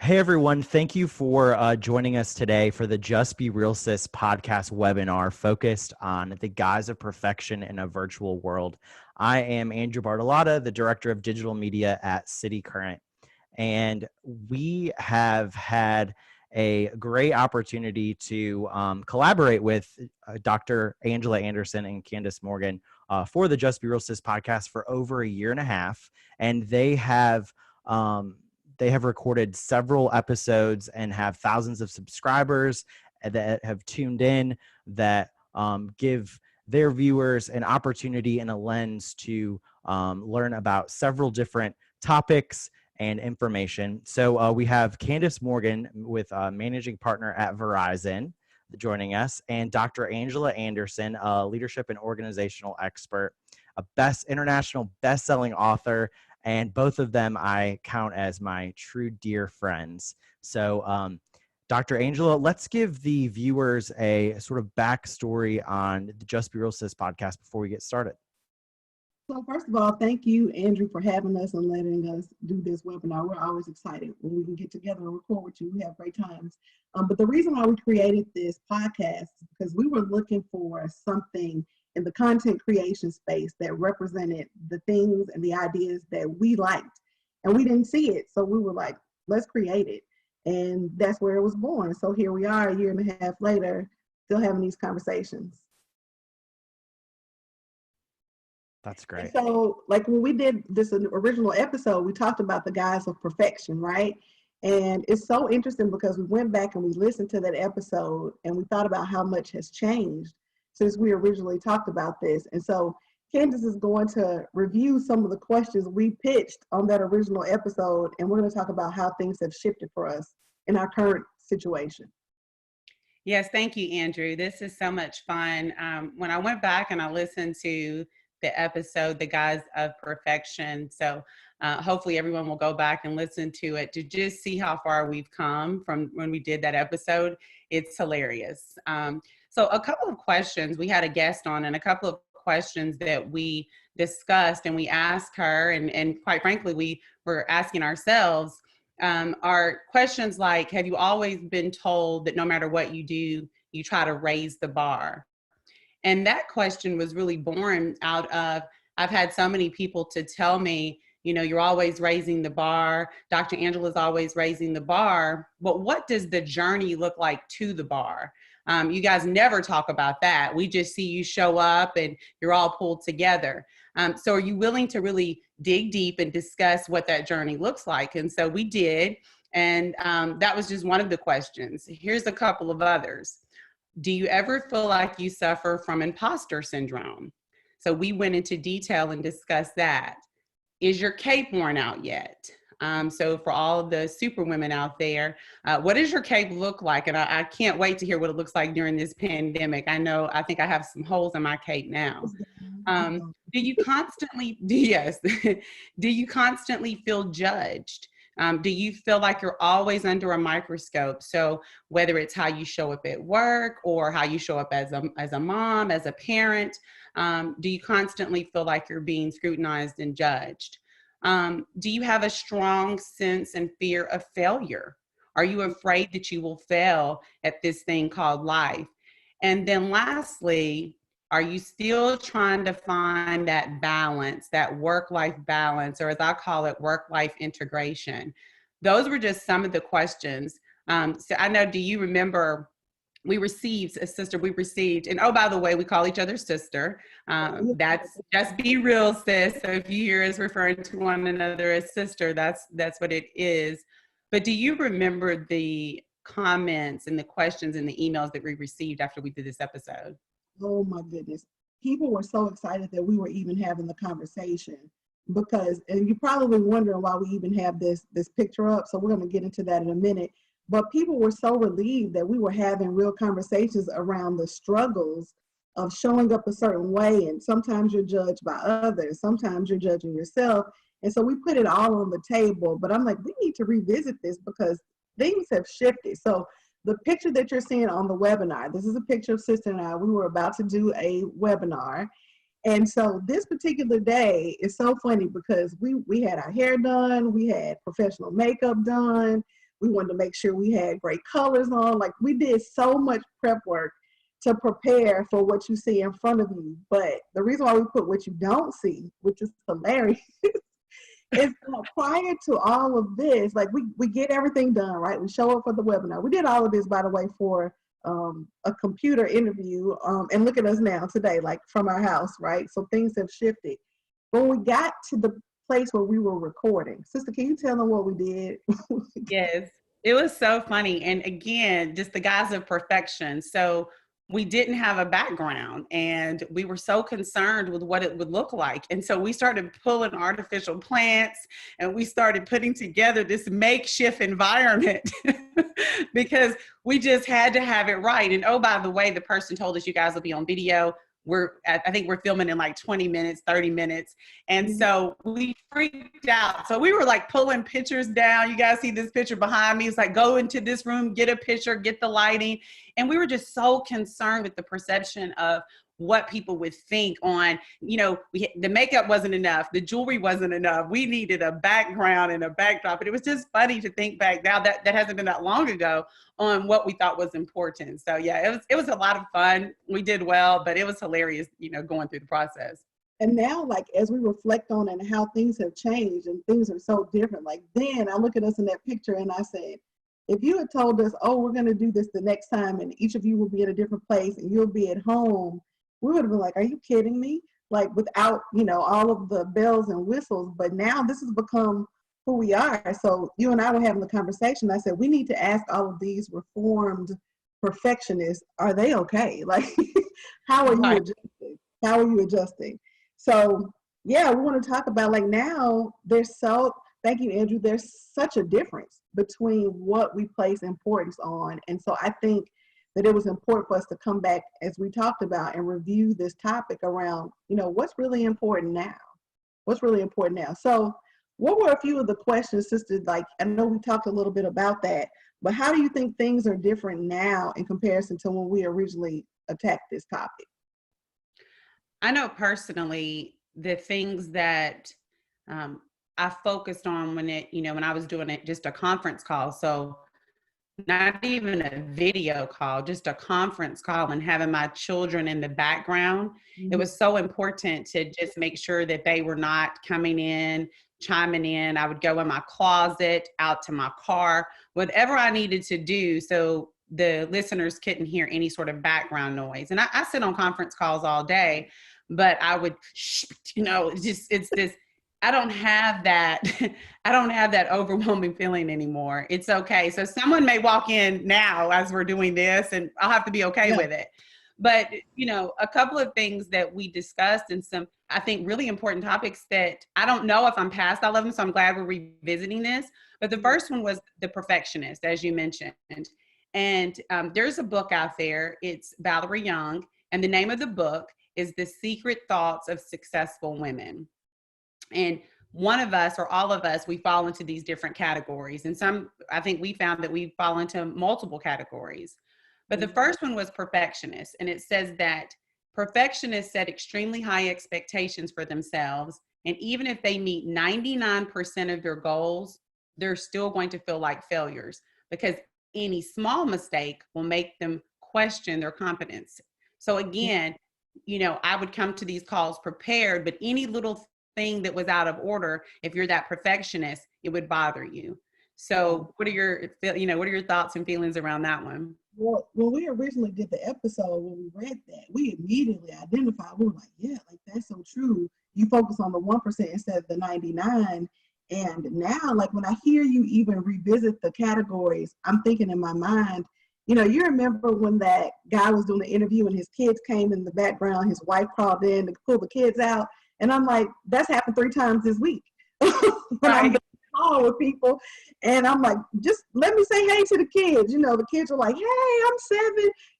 Hey everyone, thank you for joining us today for the Just Be Real Sis podcast webinar focused on the guise of perfection in a virtual world. I am Andrew Bartolotta, the Director of Digital Media at cityCURRENT, and we have had a great opportunity to collaborate with Dr. Angela Anderson and Candace Morgan for the Just Be Real Sis podcast for over a year and a half, and they have recorded several episodes and have thousands of subscribers that have tuned in that give their viewers an opportunity and a lens to learn about several different topics and information. So we have Candace Morgan with managing partner at Verizon joining us, and Dr. Angela Anderson, a leadership and organizational expert, a international best-selling author, and both of them I count as my true dear friends. So Dr. Angela, let's give the viewers a sort of backstory on the Just Be Real Sis podcast before we get started. So first of all, thank you, Andrew, for having us and letting us do this webinar. We're always excited when we can get together and record with you. We have great times. But the reason why we created this podcast is because we were looking for something in the content creation space that represented the things and the ideas that we liked. And we didn't see it. So we were like, let's create it. And that's where it was born. So here we are a year and a half later, still having these conversations. That's great. And so like when we did this original episode, we talked about the guise of perfection, right? And it's so interesting because we went back and we listened to that episode and we thought about how much has changed since we originally talked about this. And so Candace is going to review some of the questions we pitched on that original episode, and we're going to talk about how things have shifted for us in our current situation. Yes, thank you, Andrew. This is so much fun. When I went back and I listened to the episode, The Guise of Perfection, so hopefully everyone will go back and listen to it to just see how far we've come from when we did that episode. It's hilarious. So a couple of questions, we had a guest on, and a couple of questions that we discussed and we asked her, and quite frankly, we were asking ourselves, are questions like, have you always been told that no matter what you do, you try to raise the bar? And that question was really born out of, I've had so many people to tell me, you know, you're always raising the bar. Dr. Angela's always raising the bar. But what does the journey look like to the bar? You guys never talk about that. We just see you show up and you're all pulled together. So are you willing to really dig deep and discuss what that journey looks like? And so we did. And that was just one of the questions. Here's a couple of others. Do you ever feel like you suffer from impostor syndrome? So we went into detail and discussed that. Is your cape worn out yet? So for all of the superwomen out there, what does your cape look like? And I can't wait to hear what it looks like during this pandemic. I think I have some holes in my cape now. Do you constantly, do you constantly feel judged? Do you feel like you're always under a microscope? So whether it's how you show up at work or how you show up as a mom, as a parent, do you constantly feel like you're being scrutinized and judged? Do you have a strong sense and fear of failure? Are you afraid that you will fail at this thing called life? And then lastly, are you still trying to find that balance, that work-life balance, or as I call it, work-life integration? Those were just some of the questions. So I know, do you remember we received, and oh, by the way, we call each other sister. That's Just Be Real Sis. So if you hear us referring to one another as sister, that's what it is. But do you remember the comments and the questions and the emails that we received after we did this episode? Oh my goodness. People were so excited that we were even having the conversation because, and you're probably wondering why we even have this picture up. So we're going to get into that in a minute. But people were so relieved that we were having real conversations around the struggles of showing up a certain way. And sometimes you're judged by others. Sometimes you're judging yourself. And so we put it all on the table. But I'm like, we need to revisit this because things have shifted. So the picture that you're seeing on the webinar, this is a picture of Sister and I. We were about to do a webinar. And so this particular day is so funny because we had our hair done. We had professional makeup done. We wanted to make sure we had great colors on. Like, we did so much prep work to prepare for what you see in front of you. But the reason why we put what you don't see, which is hilarious, is prior to all of this, like we get everything done, right? We show up for the webinar. We did all of this, by the way, for a computer interview. And look at us now today, like from our house, right? So things have shifted. When we got to the place where we were recording, sister, can you tell them what we did? Yes, it was so funny. And again, just the guise of perfection. So we didn't have a background and we were so concerned with what it would look like. And so we started pulling artificial plants and we started putting together this makeshift environment because we just had to have it right. And oh, by the way, the person told us you guys will be on video. I think we're filming in like 20 minutes, 30 minutes. And so we freaked out. So we were like pulling pictures down. You guys see this picture behind me. It's like, go into this room, get a picture, get the lighting. And we were just so concerned with the perception of what people would think on, the makeup wasn't enough. The jewelry wasn't enough. We needed a background and a backdrop. And it was just funny to think back now that hasn't been that long ago on what we thought was important. So yeah, it was a lot of fun. We did well, but it was hilarious, going through the process. And now, like, as we reflect on and how things have changed and things are so different, like then I look at us in that picture and I said, if you had told us, oh, we're going to do this the next time and each of you will be in a different place and you'll be at home, we would have been like, are you kidding me? Like, without, all of the bells and whistles. But now this has become who we are. So you and I were having the conversation. I said, we need to ask all of these reformed perfectionists, are they okay? Like, how are you adjusting? How are you adjusting? So yeah, we want to talk about, like, now thank you, Andrew, there's such a difference between what we place importance on. And so I think that it was important for us to come back, as we talked about, and review this topic around, what's really important now? What's really important now? So what were a few of the questions, sister? Like, I know we talked a little bit about that, but how do you think things are different now in comparison to when we originally attacked this topic? I know personally the things that I focused on when I was doing it, just a conference call. So not even a video call, just a conference call, and having my children in the background. It was so important to just make sure that they were not coming in, chiming in. I would go in my closet, out to my car, whatever I needed to do so the listeners couldn't hear any sort of background noise. And I sit on conference calls all day, but I would, it's this, I don't have that overwhelming feeling anymore. It's okay. So someone may walk in now as we're doing this and I'll have to be okay with it. But, a couple of things that we discussed and some, I think, really important topics that I don't know if I'm past all of them. So I'm glad we're revisiting this. But the first one was the perfectionist, as you mentioned. And there's a book out there. It's Valerie Young. And the name of the book is The Secret Thoughts of Successful Women. And one of us or all of us, we fall into these different categories. And I think we found that we fall into multiple categories. But the first one was perfectionist. And it says that perfectionists set extremely high expectations for themselves. And even if they meet 99% of their goals, they're still going to feel like failures because any small mistake will make them question their competence. So again, I would come to these calls prepared, but any little thing that was out of order, if you're that perfectionist, it would bother you. So what are your thoughts and feelings around that one? Well, when we originally did the episode, when we read that, we immediately identified, we were like, yeah, like that's so true. You focus on the 1% instead of the 99. And now, like, when I hear you even revisit the categories, I'm thinking in my mind, you remember when that guy was doing the interview and his kids came in the background, his wife called in to pull the kids out. And I'm like, that's happened 3 times this week. When I'm calling with people and I'm like, just let me say hey to the kids. The kids are like, hey, I'm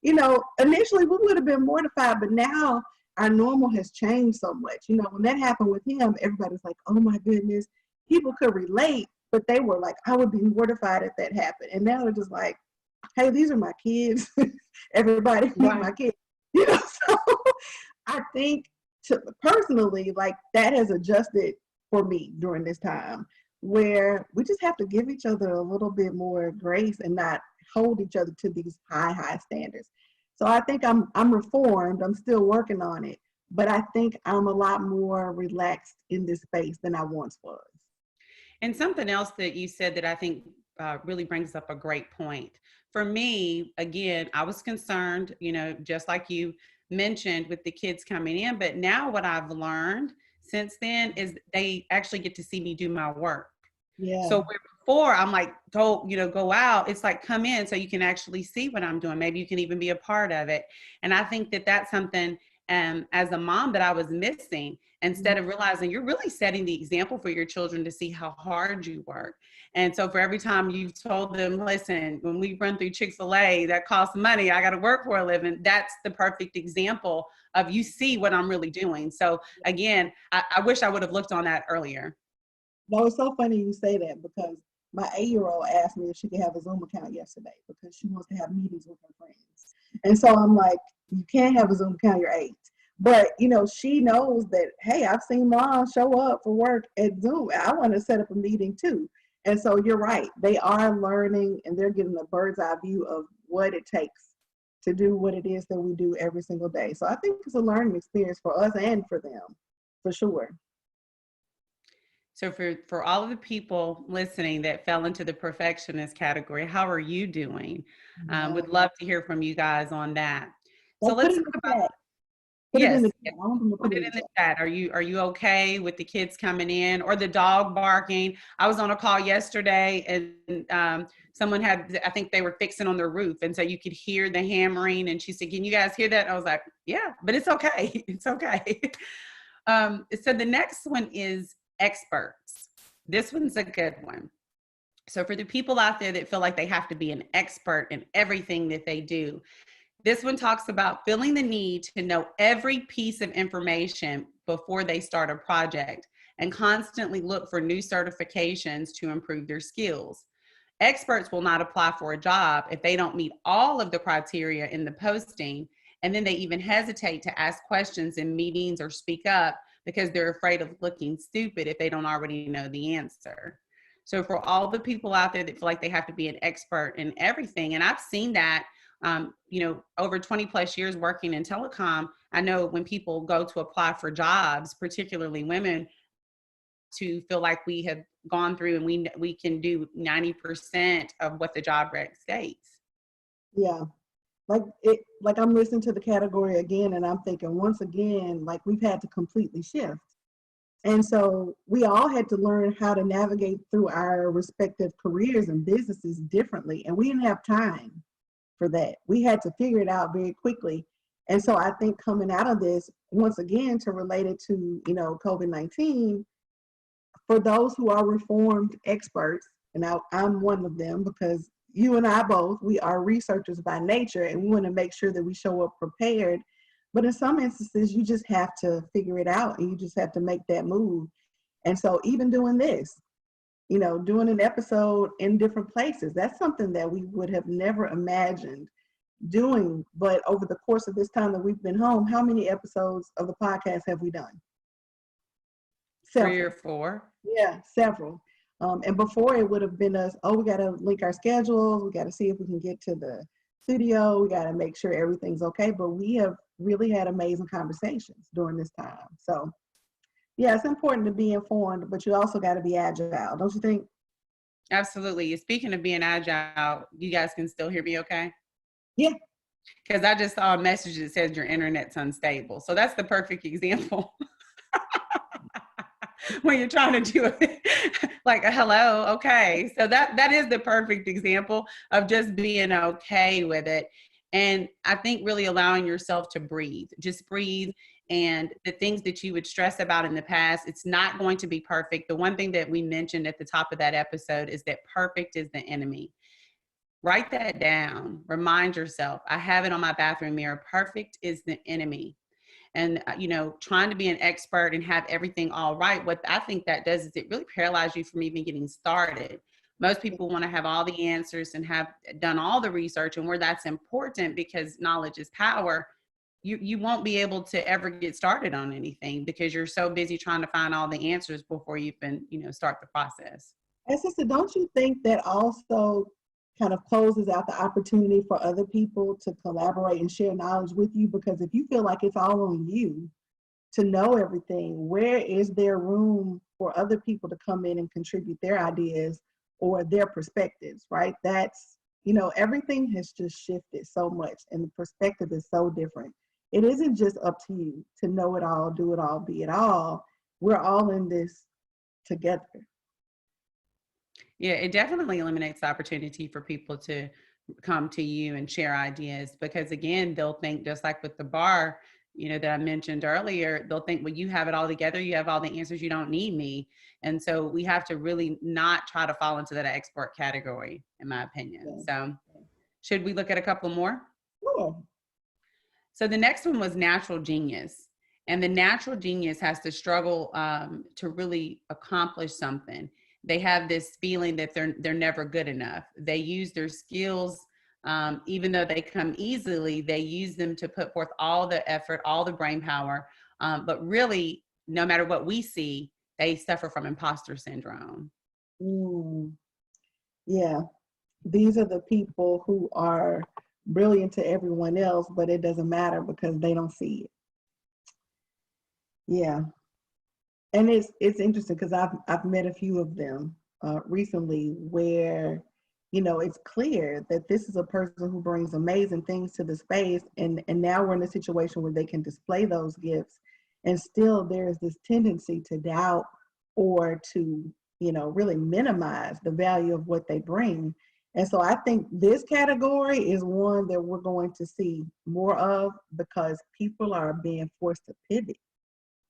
7. Initially we would have been mortified, but now our normal has changed so much. When that happened with him, everybody's like, oh my goodness. People could relate, but they were like, I would be mortified if that happened. And now they're just like, hey, these are my kids. Everybody, my kids. So I think personally, like, that has adjusted for me during this time. where we just have to give each other a little bit more grace and not hold each other to these high standards. So I think I'm reformed. I'm still working on it, but I think I'm a lot more relaxed in this space than I once was. And something else that you said that I think really brings up a great point. For me, again, I was concerned, just like you mentioned with the kids coming in, but now what I've learned since then is they actually get to see me do my work. Yeah. So where before I'm like, go out, it's like, come in so you can actually see what I'm doing. Maybe you can even be a part of it. And I think that that's something as a mom that I was missing, instead of realizing you're really setting the example for your children to see how hard you work. And so for every time you've told them, listen, when we run through Chick-fil-A, that costs money, I got to work for a living. That's the perfect example of you see what I'm really doing. So again, I wish I would have looked on that earlier. No, it's so funny you say that because my 8-year-old asked me if she could have a Zoom account yesterday because she wants to have meetings with her friends. And so I'm like, you can't have a Zoom account, you're 8. But, she knows that, hey, I've seen mom show up for work at Zoom. I want to set up a meeting too. And so you're right. They are learning and they're getting a bird's eye view of what it takes to do what it is that we do every single day. So I think it's a learning experience for us and for them, for sure. So for all of the people listening that fell into the perfectionist category, how are you doing? Would love to hear from you guys on that. So let's talk about. Yes, put it in the chat. Are you okay with the kids coming in or the dog barking? I was on a call yesterday and someone I think they were fixing on their roof. And so you could hear the hammering and she said, can you guys hear that? I was like, yeah, but it's okay. It's okay. So the next one is experts. This one's a good one. So for the people out there that feel like they have to be an expert in everything that they do, this one talks about feeling the need to know every piece of information before they start a project and constantly look for new certifications to improve their skills. Experts will not apply for a job if they don't meet all of the criteria in the posting, and then they even hesitate to ask questions in meetings or speak up because they're afraid of looking stupid if they don't already know the answer. So for all the people out there that feel like they have to be an expert in everything, and I've seen that over 20 plus years working in telecom, I know when people go to apply for jobs, particularly women, to feel like we have gone through and we can do 90% of what the job rec states. Yeah. Like I'm listening to the category again and I'm thinking once again, like we've had to completely shift. And so we all had to learn how to navigate through our respective careers and businesses differently. And we didn't have time for that. We had to figure it out very quickly. And so I think coming out of this, once again, to relate it to, COVID-19, for those who are reformed experts, and I'm one of them because you and I both, we are researchers by nature and we want to make sure that we show up prepared. But in some instances, you just have to figure it out and you just have to make that move. And so even doing this, doing an episode in different places, that's something that we would have never imagined doing. But over the course of this time that we've been home, how many episodes of the podcast have we done? Several. 3 or 4. Yeah, several. And before it would have been us, we got to link our schedules. We got to see if we can get to the studio. We got to make sure everything's okay. But we have really had amazing conversations during this time. So yeah, it's important to be informed, but you also got to be agile, don't you think? Absolutely. Speaking of being agile, you guys can still hear me okay? Yeah. Because I just saw a message that says your internet's unstable. So that's the perfect example. When you're trying to do it like a hello, okay. So that is the perfect example of just being okay with it. And I think really allowing yourself to breathe, just breathe. And the things that you would stress about in the past, it's not going to be perfect. The one thing that we mentioned at the top of that episode is that perfect is the enemy. Write that down. Remind yourself. I have it on my bathroom mirror. Perfect is the enemy. And, trying to be an expert and have everything all right, what I think that does is it really paralyzes you from even getting started. Most people want to have all the answers and have done all the research, and where that's important because knowledge is power, you won't be able to ever get started on anything because you're so busy trying to find all the answers before you can, start the process. And sister, don't you think that also kind of closes out the opportunity for other people to collaborate and share knowledge with you? Because if you feel like it's all on you to know everything, where is there room for other people to come in and contribute their ideas or their perspectives, right? That's, everything has just shifted so much and the perspective is so different. It isn't just up to you to know it all, do it all, be it all. We're all in this together. Yeah, it definitely eliminates the opportunity for people to come to you and share ideas because, again, they'll think, just like with the bar, that I mentioned earlier, they'll think, well, you have it all together. You have all the answers. You don't need me. And so we have to really not try to fall into that expert category, in my opinion. So should we look at a couple more? Sure. So the next one was natural genius. And the natural genius has to struggle to really accomplish something. They have this feeling that they're never good enough. They use their skills, even though they come easily, they use them to put forth all the effort, all the brain power. But really, no matter what we see, they suffer from impostor syndrome. Yeah, these are the people who are brilliant to everyone else, but it doesn't matter because they don't see it. Yeah. And it's interesting because I've met a few of them recently where, it's clear that this is a person who brings amazing things to the space. And now we're in a situation where they can display those gifts. And still there's this tendency to doubt or to, really minimize the value of what they bring. And so I think this category is one that we're going to see more of because people are being forced to pivot,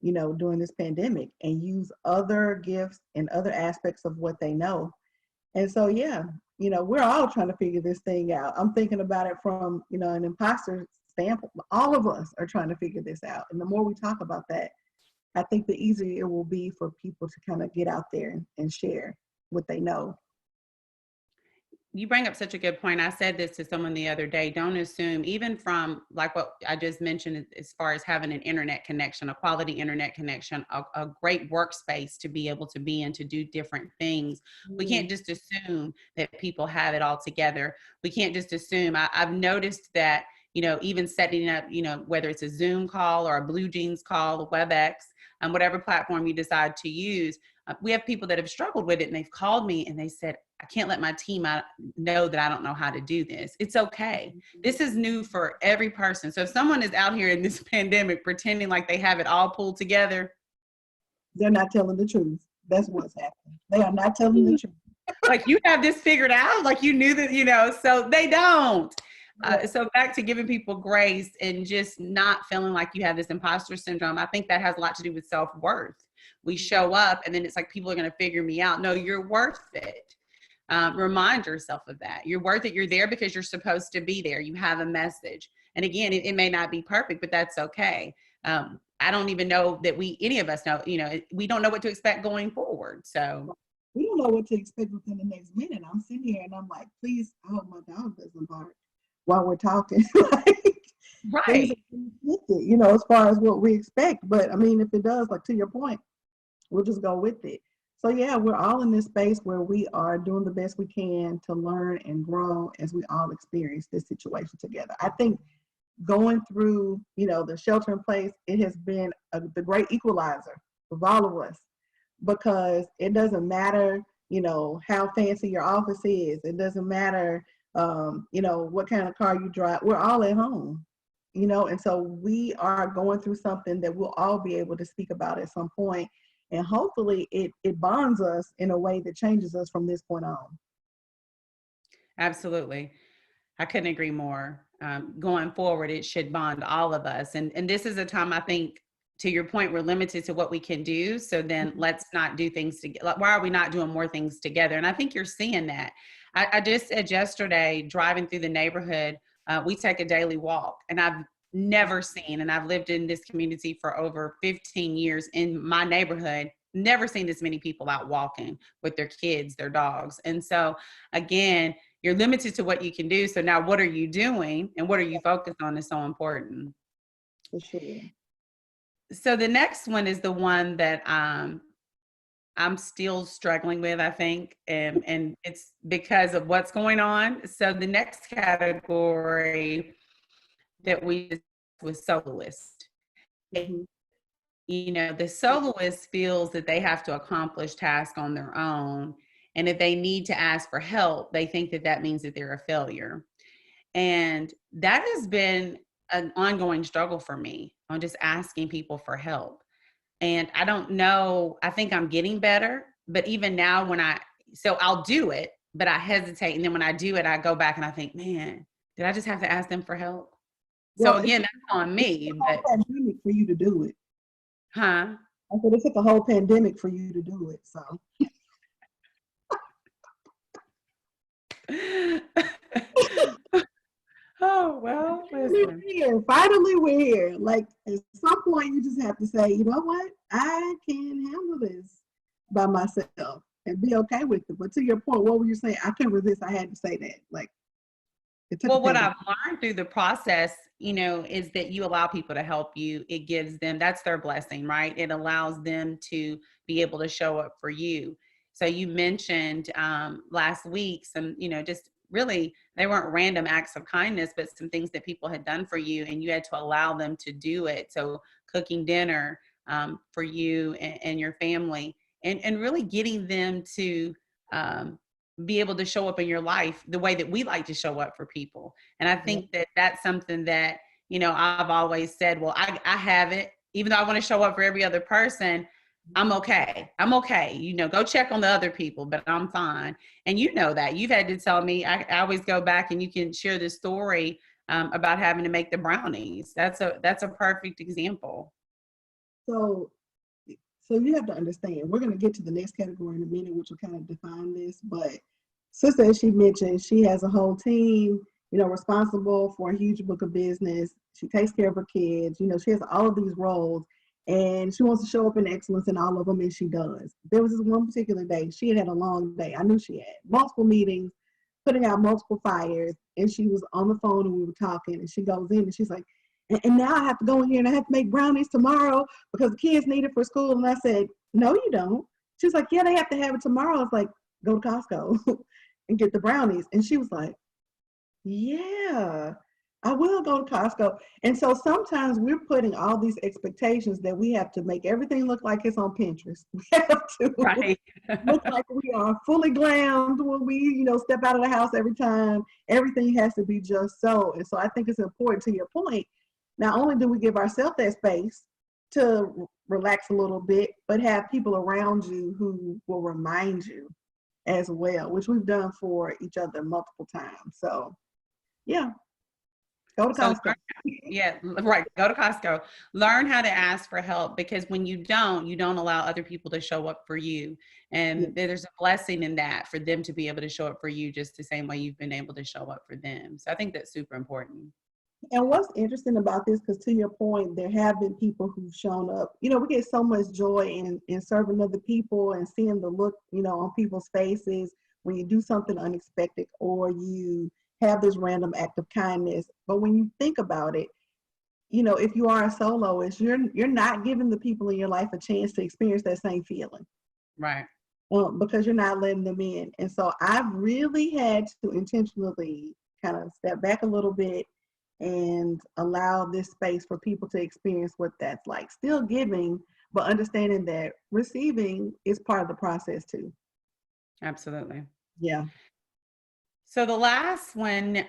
during this pandemic and use other gifts and other aspects of what they know. And so, yeah, we're all trying to figure this thing out. I'm thinking about it from, an imposter standpoint. All of us are trying to figure this out. And the more we talk about that, I think the easier it will be for people to kind of get out there and share what they know. You bring up such a good point. I said this to someone the other day. Don't assume, even from like what I just mentioned, as far as having an internet connection, a quality internet connection, a great workspace to be able to be in to do different things. We can't just assume that people have it all together. We can't just assume. I've noticed that, even setting up, whether it's a Zoom call or a Blue Jeans call, a WebEx, whatever platform you decide to use, we have people that have struggled with it and they've called me and they said, I can't let my team know that I don't know how to do this. It's okay. This is new for every person. So if someone is out here in this pandemic pretending like they have it all pulled together, they're not telling the truth. That's what's happening. They are not telling the truth. Like you have this figured out, like you knew that, so they don't. So back to giving people grace and just not feeling like you have this imposter syndrome. I think that has a lot to do with self-worth. We show up and then it's like, people are going to figure me out. No, you're worth it. Remind yourself of that. You're worth it. You're there because you're supposed to be there. You have a message. And again, it may not be perfect, but that's okay. I don't even know that any of us know, we don't know what to expect going forward. So we don't know what to expect within the next minute. I'm sitting here and I'm like, please, I hope my dog doesn't bark while we're talking. Right. As far as what we expect. But I mean, if it does, like to your point, we'll just go with it. So yeah, we're all in this space where we are doing the best we can to learn and grow as we all experience this situation together. I think going through, the shelter in place, it has been the great equalizer of all of us, because it doesn't matter, how fancy your office is. It doesn't matter, what kind of car you drive. We're all at home, and so we are going through something that we'll all be able to speak about at some point. And hopefully it bonds us in a way that changes us from this point on. Absolutely. I couldn't agree more. Going forward, it should bond all of us. And this is a time, I think, to your point, we're limited to what we can do. So then let's not do things together. Why are we not doing more things together? And I think you're seeing that. I just said yesterday, driving through the neighborhood, we take a daily walk. And I've never seen, and I've lived in this community for over 15 years in my neighborhood, never seen this many people out walking with their kids, their dogs. And so again, you're limited to what you can do. So now what are you doing and what are you focused on is so important. For sure. So the next one is the one that I'm still struggling with, I think, and it's because of what's going on. So the next category that we did was soloist. Mhm. You know, the soloist feels that they have to accomplish tasks on their own, and if they need to ask for help, they think that that means that they're a failure. And that has been an ongoing struggle for me on just asking people for help. And I don't know, I think I'm getting better, but even now so I'll do it, but I hesitate. And then when I do it, I go back and I think, man, did I just have to ask them for help? So Well, again, that's on it me, took a whole but pandemic for you to do it. huh? I said it took a whole pandemic for you to do it. So Oh, well, listen. finally we're here. Like at some point you just have to say, you know what? I can handle this by myself and be okay with it. But to your point, what were you saying? I couldn't resist. I had to say that. Like it took a Well, what I've pandemic. learned through the process, is that you allow people to help you. It gives them, that's their blessing, right? It allows them to be able to show up for you. So you mentioned last week some, just really, they weren't random acts of kindness, but some things that people had done for you and you had to allow them to do it. So cooking dinner for you and your family and really getting them to um, be able to show up in your life the way that we like to show up for people. And I Yeah. think that that's something that, I've always said, well, I have it, even though I want to show up for every other person. I'm okay. I'm okay. Go check on the other people, but I'm fine. And that you've had to tell me, I always go back and you can share the story about having to make the brownies. That's a perfect example. So so you have to understand, we're going to get to the next category in a minute, which will kind of define this. But sister, as she mentioned, she has a whole team, responsible for a huge book of business. She takes care of her kids. She has all of these roles and she wants to show up in excellence in all of them, and she does. There was this one particular day, she had a long day. I knew she had multiple meetings, putting out multiple fires, and she was on the phone and we were talking, and she goes in and she's like, and now I have to go in here and I have to make brownies tomorrow because the kids need it for school. And I said, no, you don't. She's like, yeah, they have to have it tomorrow. I was like, go to Costco and get the brownies. And she was like, yeah, I will go to Costco. And so sometimes we're putting all these expectations that we have to make everything look like it's on Pinterest. We have to Right. look like we are fully glammed when we, step out of the house every time. Everything has to be just so. And so I think it's important, to your point, not only do we give ourselves that space to relax a little bit, but have people around you who will remind you as well, which we've done for each other multiple times. So, yeah, go to So Costco. yeah, right. Go to Costco. Learn how to ask for help, because when you don't allow other people to show up for you. Yeah. And there's a blessing in that, for them to be able to show up for you just the same way you've been able to show up for them. So I think that's super important. And what's interesting about this, because to your point, there have been people who've shown up. We get so much joy in serving other people and seeing the look, on people's faces when you do something unexpected or you have this random act of kindness. But when you think about it, if you are a soloist, you're not giving the people in your life a chance to experience that same feeling. Right. Because you're not letting them in. And so I've really had to intentionally kind of step back a little bit and allow this space for people to experience what that's like. Still giving, but understanding that receiving is part of the process too. Absolutely. Yeah. So the last one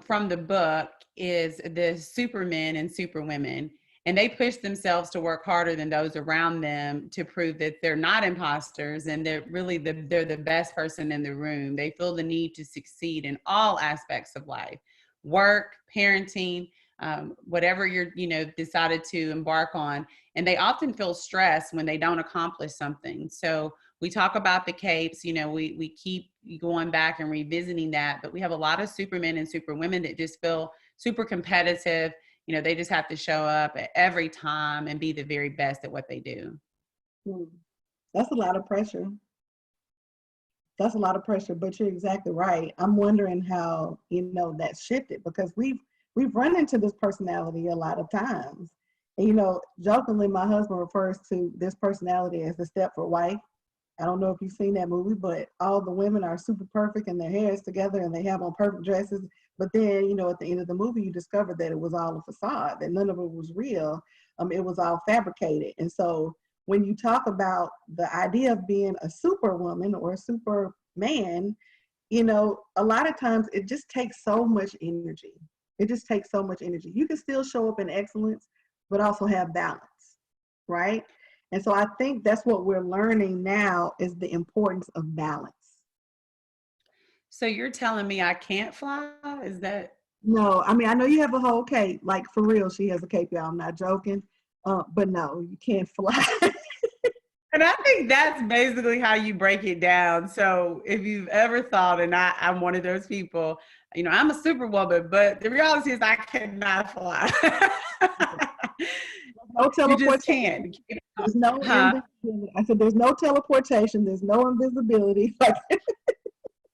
from the book is the Supermen and Superwomen. And they push themselves to work harder than those around them to prove that they're not imposters and they're really they're the best person in the room. They feel the need to succeed in all aspects of life, work, parenting, whatever you're, decided to embark on. And they often feel stressed when they don't accomplish something. So we talk about the capes, we keep going back and revisiting that, but we have a lot of supermen and superwomen that just feel super competitive. They just have to show up at every time and be the very best at what they do. That's a lot of pressure. But you're exactly right. I'm wondering how, that's shifted, because we've run into this personality a lot of times. And, you know, jokingly, my husband refers to this personality as the Stepford wife. I don't know if you've seen that movie, but all the women are super perfect and their hair is together and they have on perfect dresses. But then, you know, at the end of the movie, you discover that it was all a facade, that none of it was real. It was all fabricated. And so when you talk about the idea of being a superwoman or a superman, you know, a lot of times it just takes so much energy. It just takes so much energy. You can still show up in excellence, but also have balance, right? And so I think that's what we're learning now is the importance of balance. So you're telling me I can't fly? Is that? No, I mean, I know you have a whole cape, like for real, she has a cape, y'all. I'm not joking. But no, you can't fly. And I think that's basically how you break it down. So if you've ever thought, and I'm one of those people, you know, I'm a superwoman, but the reality is I cannot fly. No You just teleportation. can't. There's no invisibility. I said there's no teleportation. There's no invisibility.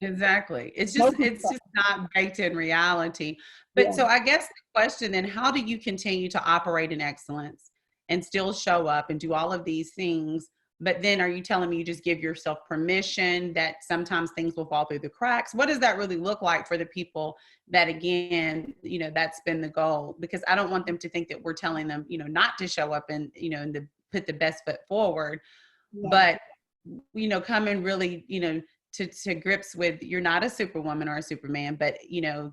Exactly. It's No just not baked in reality. But so I guess the question then, how do you continue to operate in excellence and still show up and do all of these things? But then are you telling me you just give yourself permission that sometimes things will fall through the cracks? What does that really look like for the people that, again, you know, that's been the goal? Because I don't want them to think that we're telling them, you know, not to show up and, you know, and to put the best foot forward, but, you know, come and really, you know, to grips with you're not a superwoman or a superman, but, you know,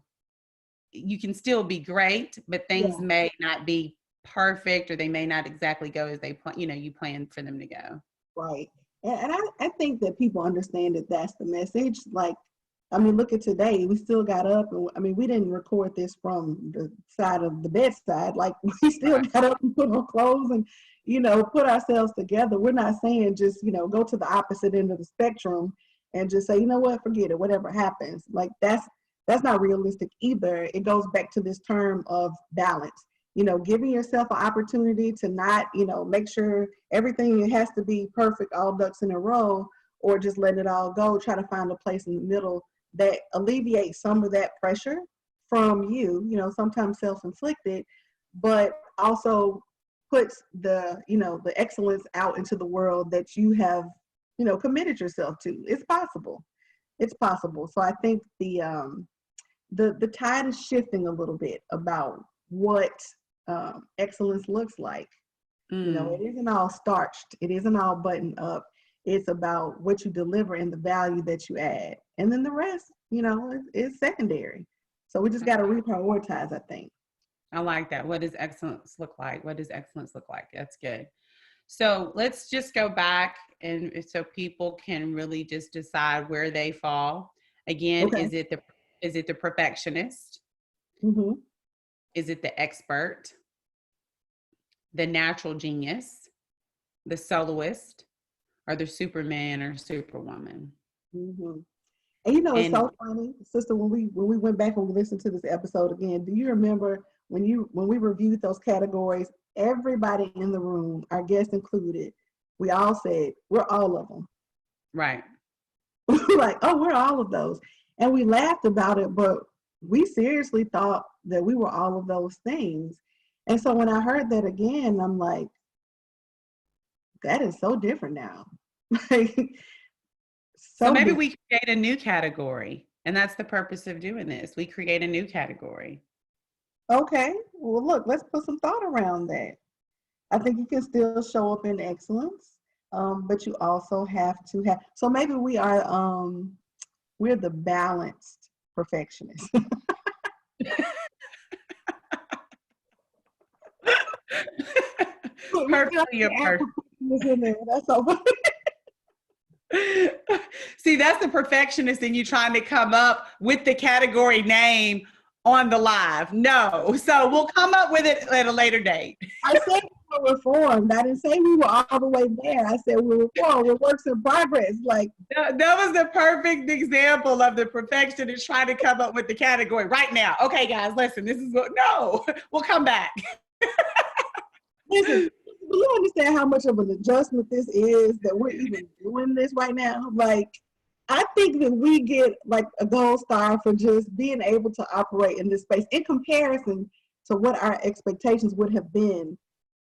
you can still be great, but things may not be perfect, or they may not exactly go as they you know, you plan for them to go. Right. And I think that people understand that that's the message. Like, I mean, look at today, we still got up and I mean, we didn't record this from the side of the bedside. Like we still got up and put on clothes and, you know, put ourselves together. We're not saying just, you know, go to the opposite end of the spectrum and just say, you know what, forget it, whatever happens. Like that's not realistic either. It goes back to this term of balance. You know, giving yourself an opportunity to not, you know, make sure everything has to be perfect, all ducks in a row, or just letting it all go. Try to find a place in the middle that alleviates some of that pressure from you, you know, sometimes self-inflicted, but also puts the, you know, the excellence out into the world that you have, you know, committed yourself to. It's possible. It's possible. So I think the tide is shifting a little bit about what excellence looks like. You know, it isn't all starched. It isn't all buttoned up. It's about what you deliver and the value that you add. And then the rest, you know, is secondary. So we just got to reprioritize, I think. I like that. What does excellence look like? What does excellence look like? That's good. So let's just go back and so people can really just decide where they fall. Again, Okay. is it the perfectionist? Mm-hmm. Is it the expert? The natural genius? The soloist? Or the Superman or Superwoman? Mm-hmm. And you know, it's so funny, sister, when we went back and we listened to this episode again, do you remember when we reviewed those categories, everybody in the room, our guests included, we all said, we're all of them. Right. Like, oh, we're all of those. And we laughed about it, but we seriously thought that we were all of those things. And so when I heard that again, I'm like, that is so different now. So maybe we create a new category, and that's the purpose of doing this. We create a new category. Okay. Well, look, let's put some thought around that. I think you can still show up in excellence, but you also have to have. So maybe we're the balanced perfectionist. Perfectly imperfect. That's so funny. See, that's the perfectionist in you trying to come up with the category name on the live. No. So we'll come up with it at a later date. I said we were reformed. I didn't say we were all the way there. I said we were reformed. We're works in progress. Like that was the perfect example of the perfectionist trying to come up with the category right now. Okay, guys, listen, this is what, no, we'll come back. Listen, do you understand how much of an adjustment this is that we're even doing this right now? Like, I think that we get like a gold star for just being able to operate in this space in comparison to what our expectations would have been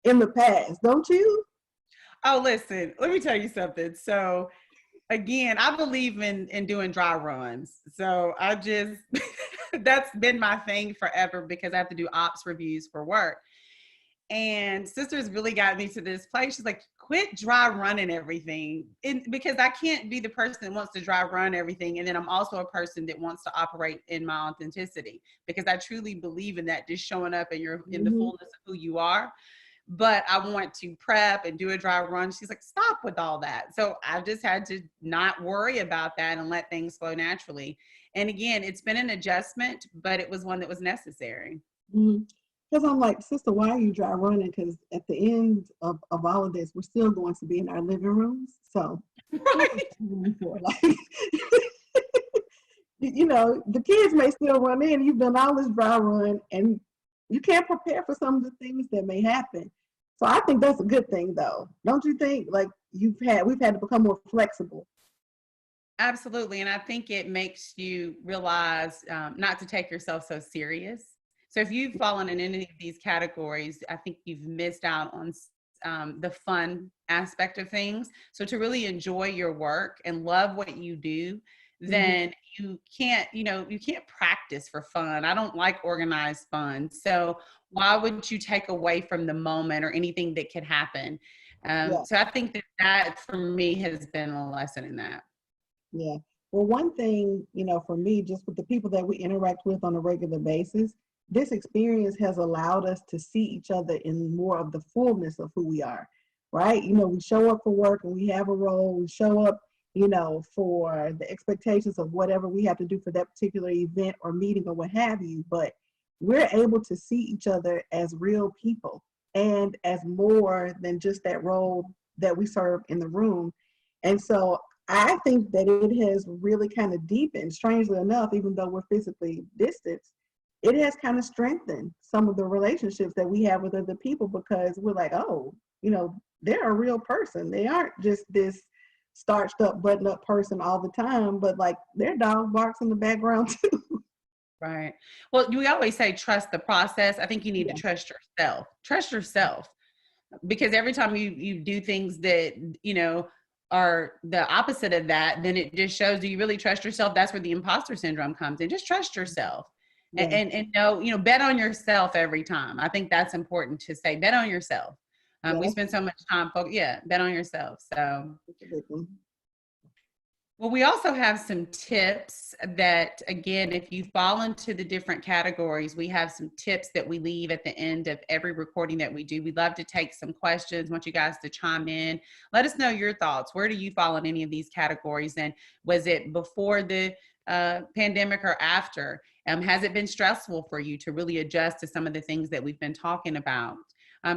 in the past, don't you? Oh, listen, let me tell you something. So again, I believe in doing dry runs. So I just that's been my thing forever because I have to do ops reviews for work. And sisters really got me to this place. She's like, quit dry running everything. Because I can't be the person that wants to dry run everything. And then I'm also a person that wants to operate in my authenticity because I truly believe in that, just showing up and you're in the fullness of who you are. But I want to prep and do a dry run. She's like, stop with all that. So I've just had to not worry about that and let things flow naturally. And again, it's been an adjustment, but it was one that was necessary. Because I'm like, sister, why are you dry running? Because at the end of all of this, we're still going to be in our living rooms. So, Right. like, you know, the kids may still run in. You've done all this dry run, and you can't prepare for some of the things that may happen. So I think that's a good thing, though. Don't you think? Like we've had to become more flexible. Absolutely. And I think it makes you realize not to take yourself so serious. So if you've fallen in any of these categories, I think you've missed out on the fun aspect of things. So to really enjoy your work and love what you do, then you can't, you can't practice for fun. I don't like organized fun. So why would you take away from the moment or anything that could happen? Yeah. So I think that for me has been a lesson in that. Yeah. Well, one thing, you know, for me, just with the people that we interact with on a regular basis, this experience has allowed us to see each other in more of the fullness of who we are, right? You know, we show up for work and we have a role. We show up, you know, for the expectations of whatever we have to do for that particular event or meeting or what have you. But we're able to see each other as real people and as more than just that role that we serve in the room. And so I think that it has really kind of deepened, strangely enough, even though we're physically distant, it has kind of strengthened some of the relationships that we have with other people because we're like, oh, you know, they're a real person. They aren't just this starched up, button up person all the time, but like their dog barks in the background too. Right. Well, we always say trust the process. I think you need to Yeah. trust yourself. Trust yourself because every time you do things that, are the opposite of that, then it just shows, do you really trust yourself? That's where the imposter syndrome comes in. Just trust yourself Yeah. and know, bet on yourself every time. I think that's important to say, bet on yourself. Yeah, We spend so much time bet on yourself. So that's a big one. well, we also have some tips that, again, if you fall into the different categories, we have some tips that we leave at the end of every recording that we do. We'd love to take some questions. Want you guys to chime in. Let us know your thoughts. Where do you fall in any of these categories? And was it before the pandemic or after? Has it been stressful for you to really adjust to some of the things that we've been talking about?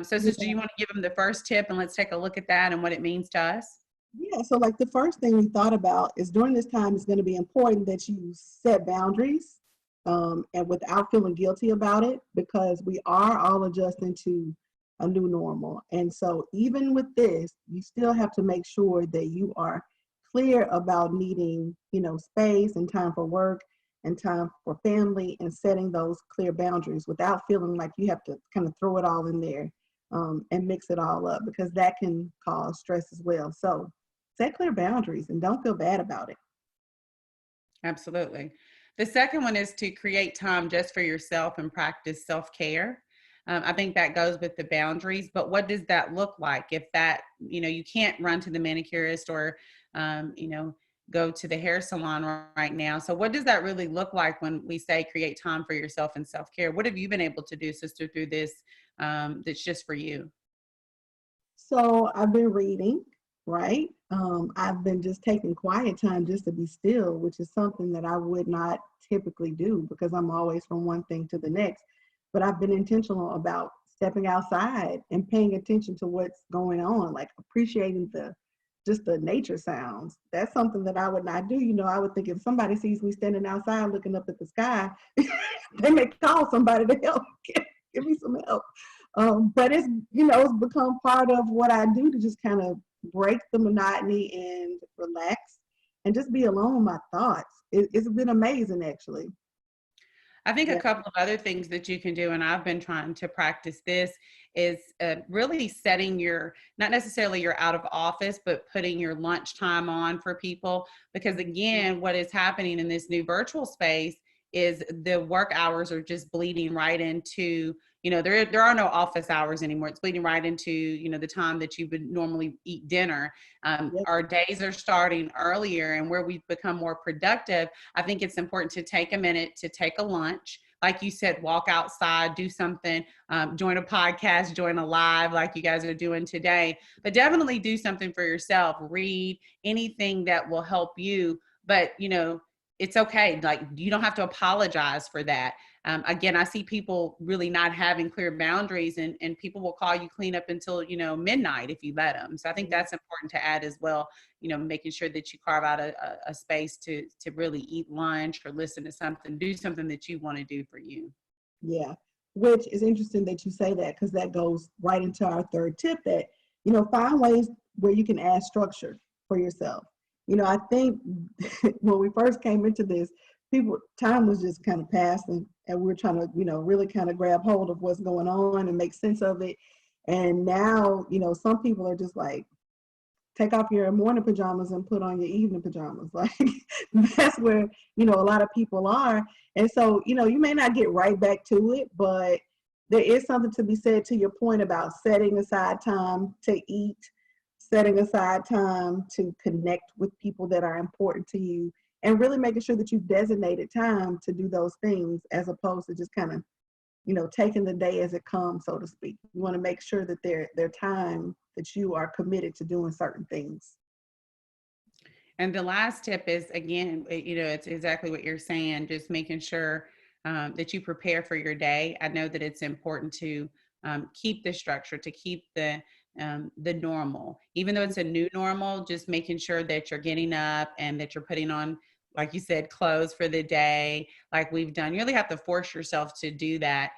So, sister, you want to give them the first tip and let's take a look at that and what it means to us? Yeah, so like the first thing we thought about is during this time, it's going to be important that you set boundaries and without feeling guilty about it, because we are all adjusting to a new normal. And so even with this, you still have to make sure that you are clear about needing, you know, space and time for work and time for family and setting those clear boundaries without feeling like you have to kind of throw it all in there and mix it all up, because that can cause stress as well. So set clear boundaries and don't feel bad about it. Absolutely. The second one is to create time just for yourself and practice self-care. I think that goes with the boundaries, but what does that look like if that, you can't run to the manicurist or, go to the hair salon right now. So what does that really look like when we say create time for yourself and self-care? What have you been able to do, sister, through this that's just for you? So I've been reading, right? I've been just taking quiet time just to be still, which is something that I would not typically do because I'm always from one thing to the next. But I've been intentional about stepping outside and paying attention to what's going on, like appreciating just the nature sounds. That's something that I would not do. You know, I would think if somebody sees me standing outside looking up at the sky, they may call somebody to help, give me some help. But it's, it's become part of what I do to just kind of break the monotony and relax and just be alone with my thoughts. It's been amazing, actually. I think a Yeah. couple of other things that you can do, and I've been trying to practice this, is really setting your, not necessarily your out of office, but putting your lunch time on for people. Because again, what is happening in this new virtual space is the work hours are just bleeding right into, there are no office hours anymore. It's bleeding right into, the time that you would normally eat dinner. Yep. Our days are starting earlier, and where we've become more productive, I think it's important to take a minute to take a lunch. Like you said, walk outside, do something, join a podcast, join a live like you guys are doing today, but definitely do something for yourself. Read anything that will help you, but it's okay. Like, you don't have to apologize for that. Again, I see people really not having clear boundaries, and people will call you clean up until, midnight if you let them. So I think that's important to add as well, making sure that you carve out a space to really eat lunch or listen to something, do something that you want to do for you. Yeah, which is interesting that you say that, because that goes right into our third tip, that, find ways where you can add structure for yourself. I think when we first came into this, time was just kind of passing, and we're trying to, really kind of grab hold of what's going on and make sense of it. And now, some people are just like, take off your morning pajamas and put on your evening pajamas. Like, that's where, a lot of people are. And so, you may not get right back to it, but there is something to be said to your point about setting aside time to eat, setting aside time to connect with people that are important to you, and really making sure that you've designated time to do those things, as opposed to just kind of, taking the day as it comes, so to speak. You want to make sure that they're time that you are committed to doing certain things. And the last tip is, again, it's exactly what you're saying, just making sure that you prepare for your day. I know that it's important to keep the structure, to keep the normal, even though it's a new normal, just making sure that you're getting up and that you're putting on, like you said, clothes for the day, like we've done. You really have to force yourself to do that,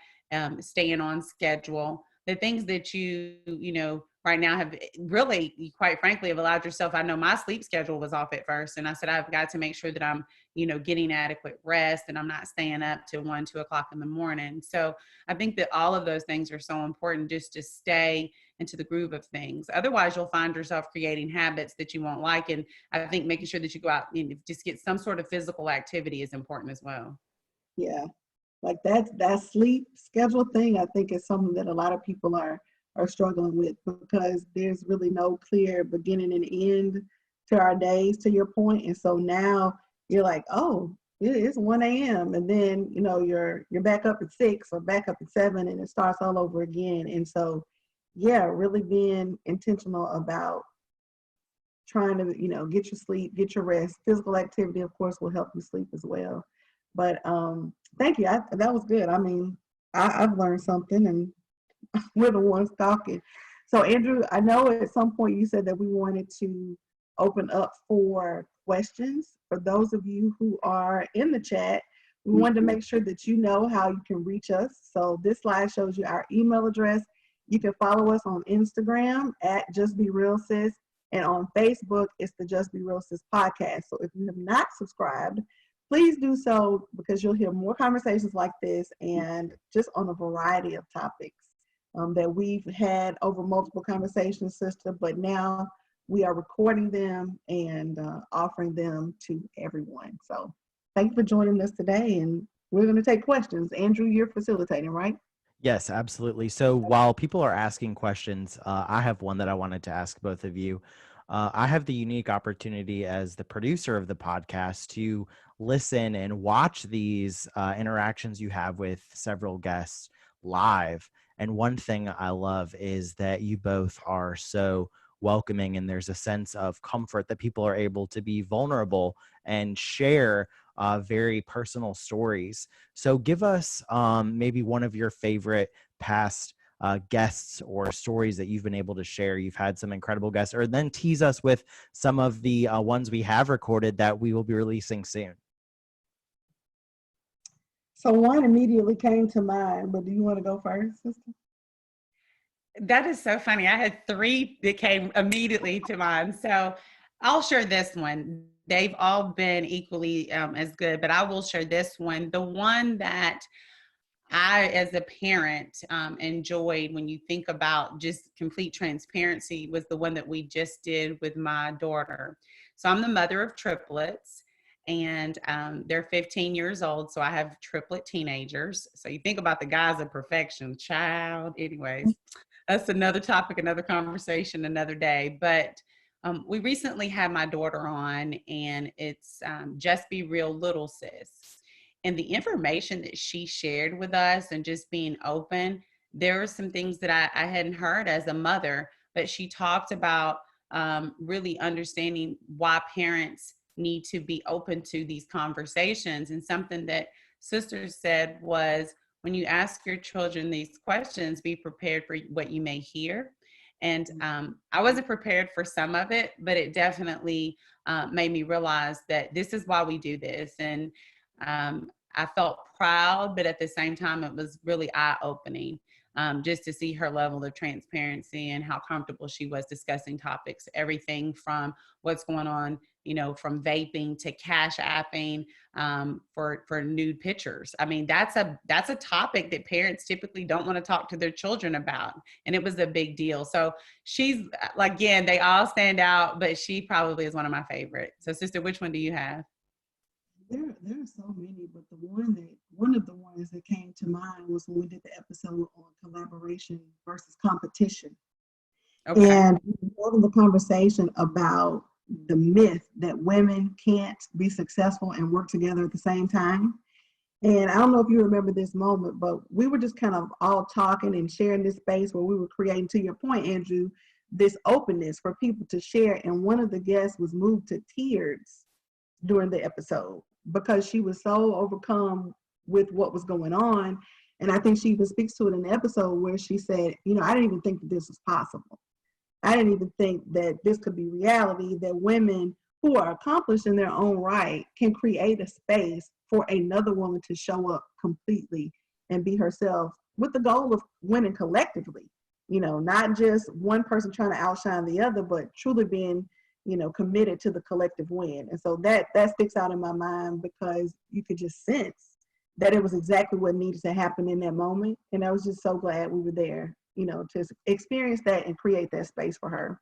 staying on schedule. The things that right now have really, quite frankly, have allowed yourself. I know my sleep schedule was off at first, and I said, I've got to make sure that I'm, getting adequate rest, and I'm not staying up till 1, 2 o'clock in the morning. So I think that all of those things are so important, just to stay into the groove of things. Otherwise, you'll find yourself creating habits that you won't like. And I think making sure that you go out and just get some sort of physical activity is important as well. Yeah, like that sleep schedule thing, I think, is something that a lot of people are struggling with, because there's really no clear beginning and end to our days, to your point. And so now you're like, oh, it's 1 a.m. and then you're back up at 6 or back up at 7, and it starts all over again. And so, yeah, really being intentional about trying to get your sleep, get your rest. Physical activity, of course, will help you sleep as well. But thank you. That was good. I mean, I've learned something, and we're the ones talking. So, Andrew, I know at some point you said that we wanted to open up for questions. For those of you who are in the chat, we wanted to make sure that you know how you can reach us. So this slide shows you our email address. You can follow us on Instagram at Just Be Real Sis, and on Facebook, it's the Just Be Real Sis podcast. So if you have not subscribed, please do so, because you'll hear more conversations like this, and just on a variety of topics that we've had over multiple conversations, sister, but now we are recording them and offering them to everyone. So thank you for joining us today, and we're going to take questions. Andrew, you're facilitating, right? Yes, absolutely. So while people are asking questions, I have one that I wanted to ask both of you. I have the unique opportunity as the producer of the podcast to listen and watch these interactions you have with several guests live. And one thing I love is that you both are so welcoming, and there's a sense of comfort that people are able to be vulnerable and share very personal stories. So give us maybe one of your favorite past guests or stories that you've been able to share. You've had some incredible guests, or then tease us with some of the ones we have recorded that we will be releasing soon. So one immediately came to mind, but do you want to go first, sister? That is so funny. I had 3 that came immediately to mind. So I'll share this one. they've all been equally as good, but I will share this one. The one that I, as a parent, enjoyed, when you think about just complete transparency, was the one that we just did with my daughter. So I'm the mother of triplets, and they're 15 years old. So I have triplet teenagers. So you think about the guys of perfection, child. Anyways, that's another topic, another conversation, another day. But we recently had my daughter on, and it's Just Be Real, Little Sis. And the information that she shared with us and just being open, there were some things that I hadn't heard as a mother, but she talked about really understanding why parents need to be open to these conversations. And something that Sister said was, when you ask your children these questions, be prepared for what you may hear. And I wasn't prepared for some of it, but it definitely made me realize that this is why we do this. And I felt proud, but at the same time, it was really eye-opening just to see her level of transparency and how comfortable she was discussing topics, everything from what's going on, you know, from vaping to cash apping for nude pictures. I mean, that's a topic that parents typically don't want to talk to their children about, and it was a big deal. So she's, again, they all stand out, but she probably is one of my favorites. So, Sister, which one do you have? There are so many, but one of the ones that came to mind was when we did the episode on collaboration versus competition. Okay. And we were having the conversation about the myth that women can't be successful and work together at the same time. And I don't know if you remember this moment, but we were just kind of all talking and sharing this space where we were creating, to your point, Andrew, this openness for people to share. And one of the guests was moved to tears during the episode because she was so overcome with what was going on. And I think she even speaks to it in the episode where she said, you know, I didn't even think that this was possible. I didn't even think that this could be reality, that women who are accomplished in their own right can create a space for another woman to show up completely and be herself with the goal of winning collectively. You know, not just one person trying to outshine the other, but truly being, you know, committed to the collective win. And so that sticks out in my mind because you could just sense that it was exactly what needed to happen in that moment. And I was just so glad we were there, you know, to experience that and create that space for her.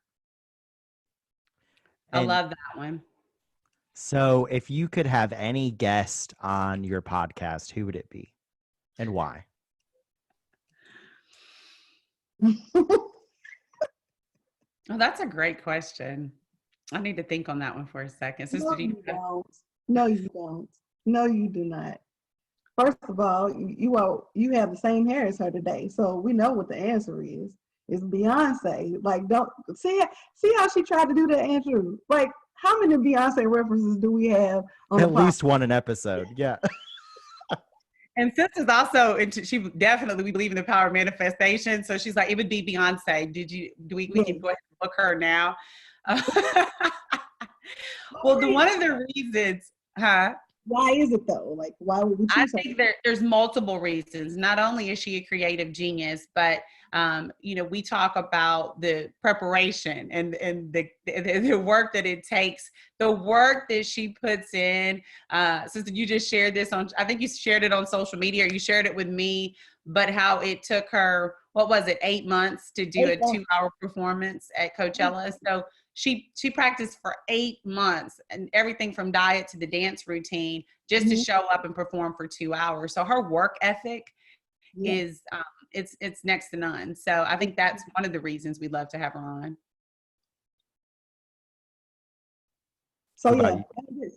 I love that one. So if you could have any guest on your podcast, who would it be and why? Oh, that's a great question. I need to think on that one for a second. Sister, No, you don't. No, you don't. No, you do not. First of all, you have the same hair as her today, so we know what the answer is. It's Beyonce. Like, don't see how she tried to do that, Andrew. Like, how many Beyonce references do we have on at least one an episode? Yeah. And Sister's also, she definitely, we believe in the power of manifestation. So she's like, it would be Beyonce. We can go ahead and book her now. Well, one of the reasons, why is it though? Like, why would we choose I think there's multiple reasons. Not only is she a creative genius, but you know, we talk about the preparation and the work that it takes, the work that she puts in. Sister, you just shared this I think you shared it on social media, or you shared it with me, but how it took her, what was it, 8 months to do a 2-hour performance at Coachella. So she practiced for 8 months, and everything from diet to the dance routine, just to show up and perform for 2 hours. So her work ethic is it's next to none. So I think that's one of the reasons we love to have her on. So yeah,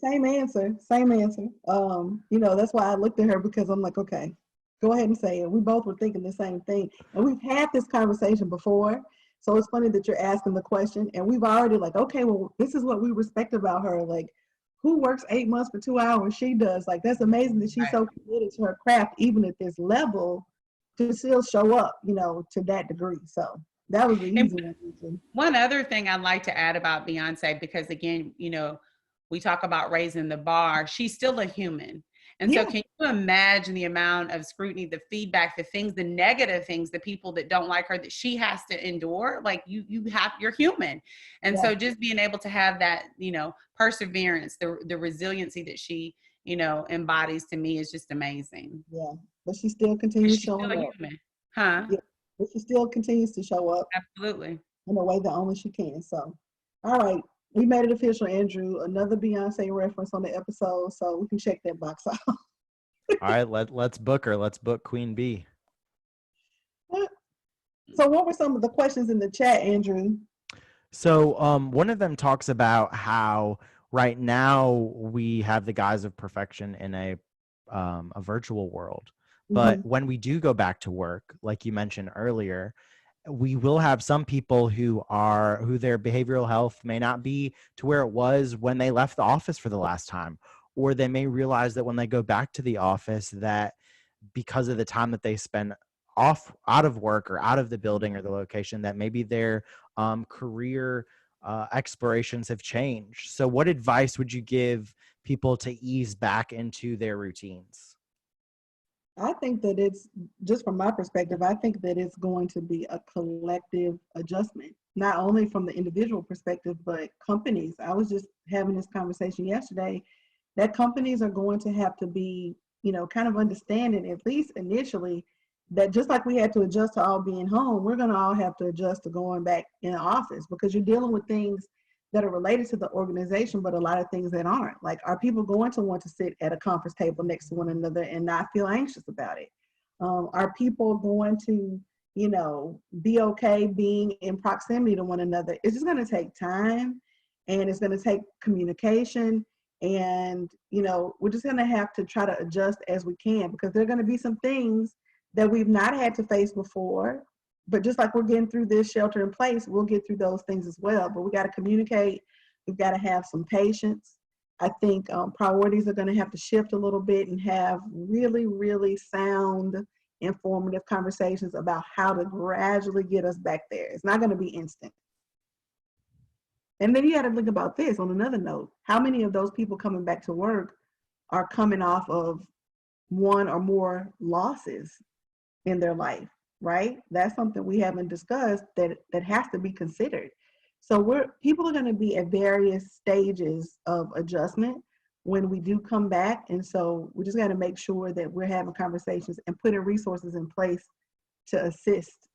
same answer. You know, that's why I looked at her, because I'm like, okay, go ahead and say it. We both were thinking the same thing, and we've had this conversation before. So it's funny that you're asking the question, and we've already like, okay, well, this is what we respect about her. Like, who works 8 months for 2 hours? She does. Like, that's amazing that she's so committed to her craft, even at this level, to still show up, you know, to that degree. So that was the easy one. One other thing I'd like to add about Beyonce, because again, you know, we talk about raising the bar. She's still a human. And Yeah. so can you imagine the amount of scrutiny, the feedback, the things, the negative things, the people that don't like her that she has to endure? Like you're human. And Yeah. so just being able to have that, perseverance, the resiliency that she, embodies, to me is just amazing. Yeah. But she still And continues she's showing still up. human. Huh? Yeah. But she still continues to show up Absolutely. in a way that only she can. So, all right. We made it official, Andrew. Another Beyonce reference on the episode, so we can check that box off. All right, let's book her. Let's book Queen Bee. So what were some of the questions in the chat, Andrew? So one of them talks about how right now we have the guise of perfection in a virtual world. But when we do go back to work, like you mentioned earlier, we will have some people who their behavioral health may not be to where it was when they left the office for the last time, or they may realize that when they go back to the office that because of the time that they spend out of work or out of the building or the location, that maybe their career explorations have changed. So what advice would you give people to ease back into their routines? I think that it's, just from my perspective, I think that it's going to be a collective adjustment, not only from the individual perspective, but companies. I was just having this conversation yesterday that companies are going to have to be, kind of understanding, at least initially, that just like we had to adjust to all being home, we're going to all have to adjust to going back in the office, because you're dealing with things that are related to the organization, but a lot of things that aren't. Like, are people going to want to sit at a conference table next to one another and not feel anxious about it? Are people going to, be okay being in proximity to one another? It's just going to take time, and it's going to take communication. And, we're just going to have to try to adjust as we can, because there are going to be some things that we've not had to face before. But just like we're getting through this shelter in place, we'll get through those things as well. But we got to communicate. We've got to have some patience. I think priorities are going to have to shift a little bit and have really, really sound, informative conversations about how to gradually get us back there. It's not going to be instant. And then you got to think about this on another note. How many of those people coming back to work are coming off of one or more losses in their life? Right? That's something we haven't discussed that has to be considered. So people are going to be at various stages of adjustment when we do come back. And so we just got to make sure that we're having conversations and putting resources in place to assist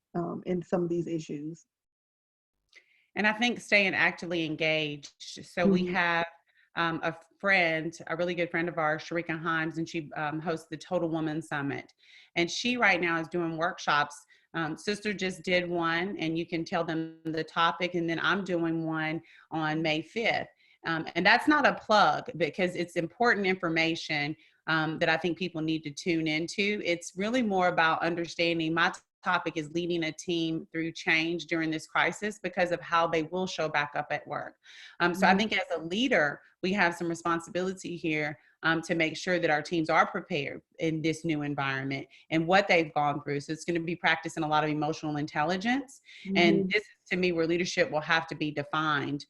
in some of these issues. And I think staying actively engaged. So we have a friend, a really good friend of ours, Sharika Himes, and she hosts the Total Woman Summit. And she right now is doing workshops. Sister just did one, and you can tell them the topic. And then I'm doing one on May 5th. And that's not a plug, because it's important information that I think people need to tune into. It's really more about understanding. My topic is leading a team through change during this crisis because of how they will show back up at work. So I think as a leader, we have some responsibility here to make sure that our teams are prepared in this new environment and what they've gone through. So it's going to be practicing a lot of emotional intelligence. And this is, to me, where leadership will have to be defined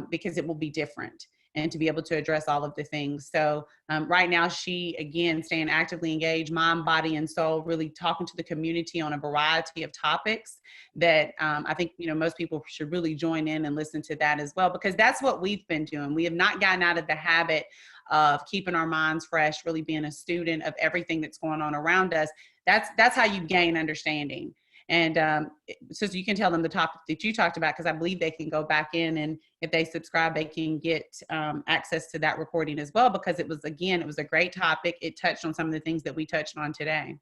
because it will be different, and to be able to address all of the things. So right now, she, again, staying actively engaged, mind, body, and soul, really talking to the community on a variety of topics that I think, most people should really join in and listen to that as well, because that's what we've been doing. We have not gotten out of the habit of keeping our minds fresh, really being a student of everything that's going on around us. That's how you gain understanding. And so you can tell them the topic that you talked about, because I believe they can go back in, and if they subscribe, they can get access to that recording as well, because it was a great topic. It touched on some of the things that we touched on today.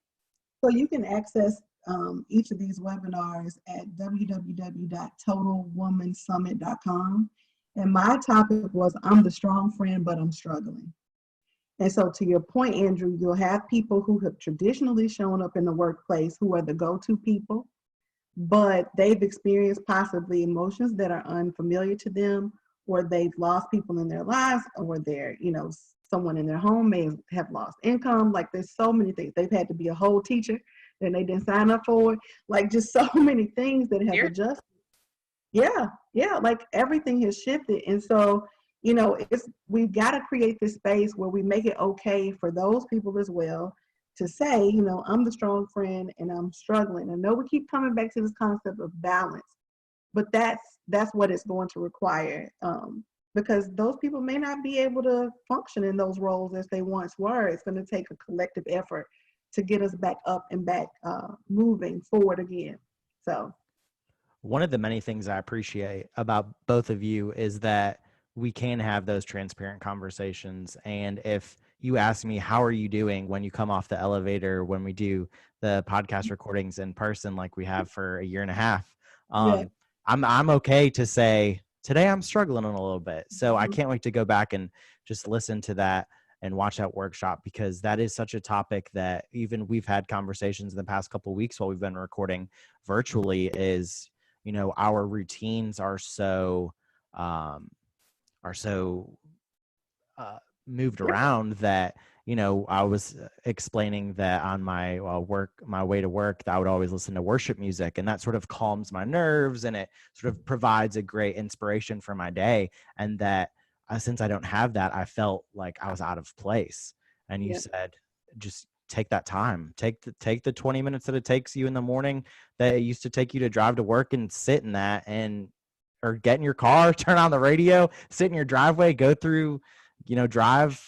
So you can access each of these webinars at www.totalwomansummit.com. And my topic was, I'm the strong friend, but I'm struggling. And so to your point, Andrew, you'll have people who have traditionally shown up in the workplace who are the go-to people, but they've experienced possibly emotions that are unfamiliar to them, or they've lost people in their lives, or they're, someone in their home may have lost income. Like, there's so many things. They've had to be a whole teacher that they didn't sign up for. Like, just so many things that have adjusted. Yeah, like everything has shifted. And so, we've got to create this space where we make it okay for those people as well to say, I'm the strong friend and I'm struggling. I know we keep coming back to this concept of balance, but that's what it's going to require, because those people may not be able to function in those roles as they once were. It's going to take a collective effort to get us back up and back moving forward again. So one of the many things I appreciate about both of you is that we can have those transparent conversations. And if you ask me, how are you doing when you come off the elevator, when we do the podcast recordings in person, like we have for a year and a half, yeah. I'm okay to say, today I'm struggling a little bit. So I can't wait to go back and just listen to that and watch that workshop, because that is such a topic that even we've had conversations in the past couple of weeks while we've been recording virtually is, our routines are so moved around that, I was explaining that on my way to work, that I would always listen to worship music, and that sort of calms my nerves and it sort of provides a great inspiration for my day. And that since I don't have that, I felt like I was out of place. And you said, just take that time, take the 20 minutes that it takes you in the morning that it used to take you to drive to work, and sit in that, and or get in your car, turn on the radio, sit in your driveway, go through, drive,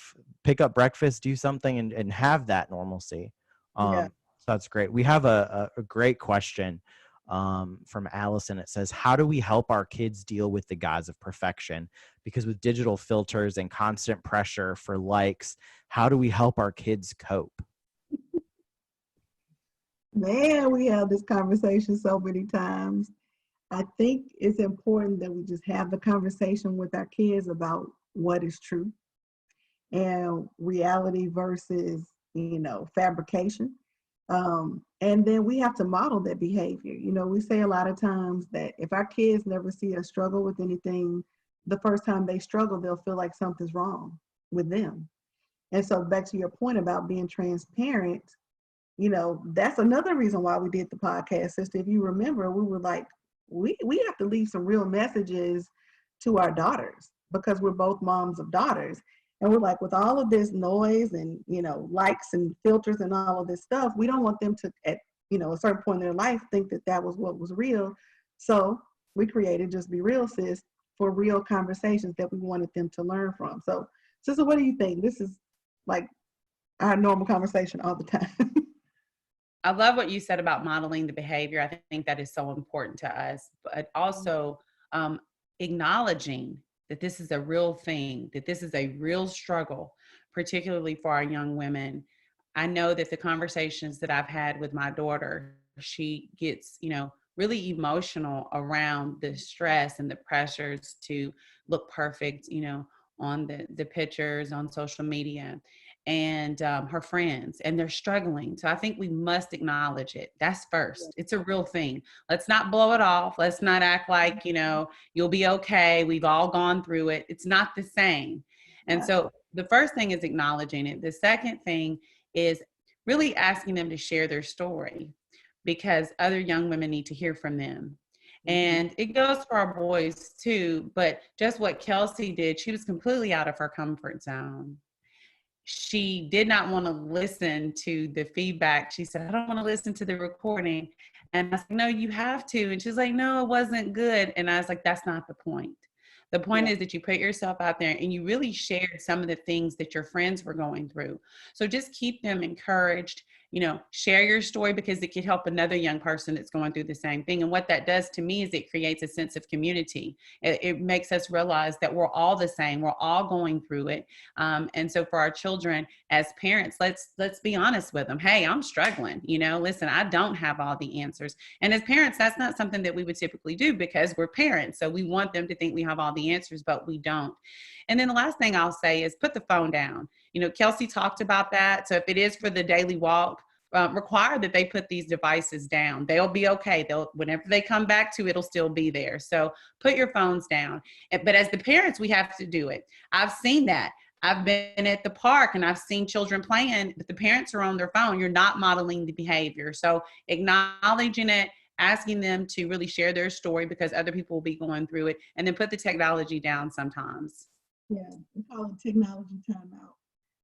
pick up breakfast, do something, and have that normalcy. So that's great. We have a great question from Allison. It says, how do we help our kids deal with the guise of perfection? Because with digital filters and constant pressure for likes, how do we help our kids cope? Man, we have this conversation so many times. I think it's important that we just have the conversation with our kids about what is true and reality versus, fabrication. And then we have to model that behavior. We say a lot of times that if our kids never see us struggle with anything, the first time they struggle, they'll feel like something's wrong with them. And so back to your point about being transparent, that's another reason why we did the podcast, sister. If you remember, we were like, we have to leave some real messages to our daughters, because we're both moms of daughters. And we're like, with all of this noise and, likes and filters and all of this stuff, we don't want them to, at, a certain point in their life, think that that was what was real. So we created Just Be Real, Sis, for real conversations that we wanted them to learn from. So, sister, what do you think? This is like our normal conversation all the time. I love what you said about modeling the behavior. I think that is so important to us, but also acknowledging that this is a real thing, that this is a real struggle, particularly for our young women. I know that the conversations that I've had with my daughter, she gets, really emotional around the stress and the pressures to look perfect, on the pictures on social media, and her friends, and they're struggling. So I think we must acknowledge it. That's first. It's a real thing. Let's not blow it off. Let's not act like, you'll be okay. We've all gone through it. It's not the same. And so the first thing is acknowledging it. The second thing is really asking them to share their story, because other young women need to hear from them. And it goes for our boys too, but just what Kelsey did, she was completely out of her comfort zone. She did not want to listen to the feedback. She said, I don't want to listen to the recording. And I said, no, you have to. And she's like, no, it wasn't good. And I was like, that's not the point. The point is that you put yourself out there and you really shared some of the things that your friends were going through. So just keep them encouraged, share your story, because it could help another young person that's going through the same thing. And what that does to me is it creates a sense of community. It makes us realize that we're all the same. We're all going through it. And so for our children as parents, let's be honest with them. Hey, I'm struggling, listen, I don't have all the answers. And as parents, that's not something that we would typically do, because we're parents. So we want them to think we have all the answers, but we don't. And then the last thing I'll say is put the phone down. Kelsey talked about that. So if it is for the daily walk, require that they put these devices down. They'll be okay. Whenever they come back to, it'll still be there. So put your phones down. But as the parents, we have to do it. I've seen that. I've been at the park and I've seen children playing, but the parents are on their phone. You're not modeling the behavior. So acknowledging it, asking them to really share their story, because other people will be going through it, and then put the technology down sometimes. Yeah, we call it technology timeout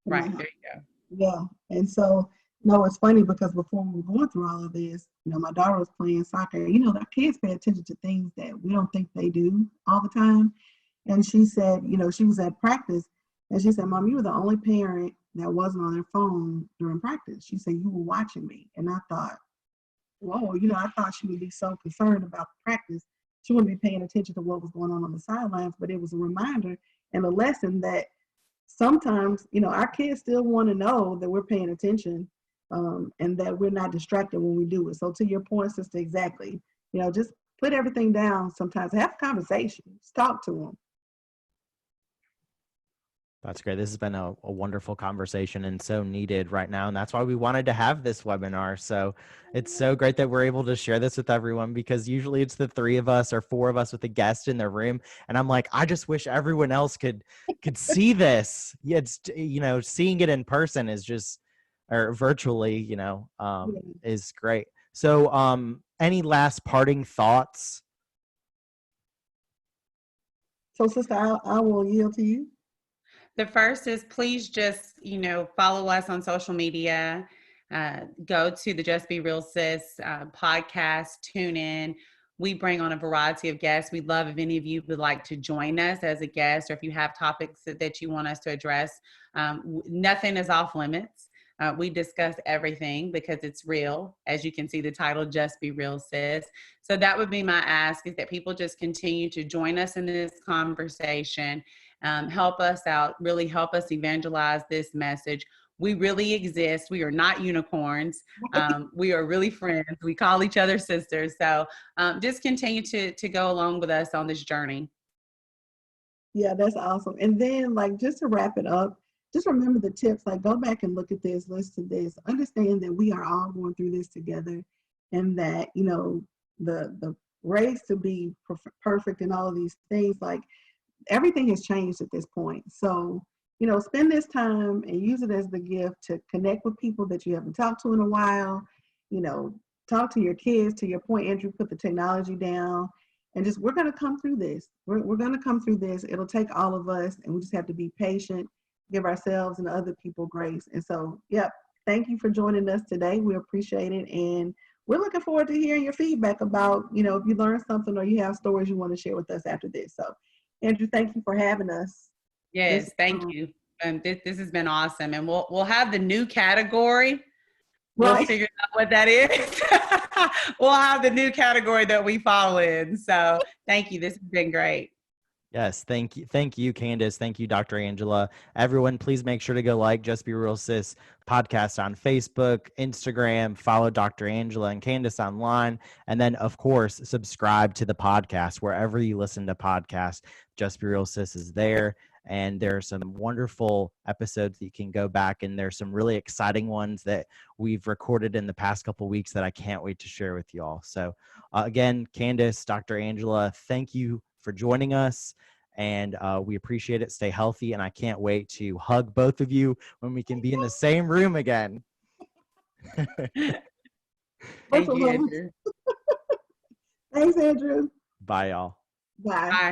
in my Right. house. There you go. Yeah. And so, no, it's funny because before we were going through all of this, my daughter was playing soccer. Our kids pay attention to things that we don't think they do all the time. And she said, she was at practice and she said, Mom, you were the only parent that wasn't on their phone during practice. She said, you were watching me. And I thought, whoa, I thought she would be so concerned about the practice. She wouldn't be paying attention to what was going on the sidelines, but it was a reminder and a lesson that sometimes, our kids still want to know that we're paying attention, and that we're not distracted when we do it. So to your point, sister, exactly, just put everything down sometimes, have conversations, talk to them. That's great. This has been a wonderful conversation and so needed right now. And that's why we wanted to have this webinar. So it's so great that we're able to share this with everyone, because usually it's the 3 of us or 4 of us with a guest in the room. And I'm like, I just wish everyone else could see this. Yeah, it's, seeing it in person is just, or virtually, is great. So any last parting thoughts? So sister, I will yield to you. The first is, please just, follow us on social media. Go to the Just Be Real Sis podcast, tune in. We bring on a variety of guests. We'd love if any of you would like to join us as a guest, or if you have topics that you want us to address. Nothing is off limits. We discuss everything because it's real. As you can see, the title, Just Be Real Sis. So that would be my ask, is that people just continue to join us in this conversation. Help us out, really help us evangelize this message. We really exist. We are not unicorns. We are really friends. We call each other sisters. So just continue to go along with us on this journey. Yeah, that's awesome. And then, just to wrap it up, just remember the tips. Go back and look at this, listen to this, understand that we are all going through this together, and that, the race to be perfect and all of these things, everything has changed at this point. So, spend this time and use it as the gift to connect with people that you haven't talked to in a while. Talk to your kids. To your point, Andrew, put the technology down, and just, we're going to come through this. We're going to come through this. It'll take all of us, and we just have to be patient, give ourselves and other people grace. And so, thank you for joining us today. We appreciate it. And we're looking forward to hearing your feedback about, if you learned something or you have stories you want to share with us after this. So, Andrew, thank you for having us. Yes, thank you. This has been awesome. And we'll have the new category. We'll figure out what that is. We'll have the new category that we fall in. So thank you. This has been great. Yes, thank you. Thank you, Candace. Thank you, Dr. Angela. Everyone, please make sure to go like Just Be Real Sis podcast on Facebook, Instagram, follow Dr. Angela and Candace online, and then, of course, subscribe to the podcast wherever you listen to podcasts. Just Be Real Sis is there, and there are some wonderful episodes that you can go back, and there's some really exciting ones that we've recorded in the past couple of weeks that I can't wait to share with you all. So again, Candace, Dr. Angela, thank you for joining us, and we appreciate it. Stay healthy, and I can't wait to hug both of you when we can be in the same room again. Thank you, Andrew. Thanks, Andrew. Bye, y'all. Bye. Bye.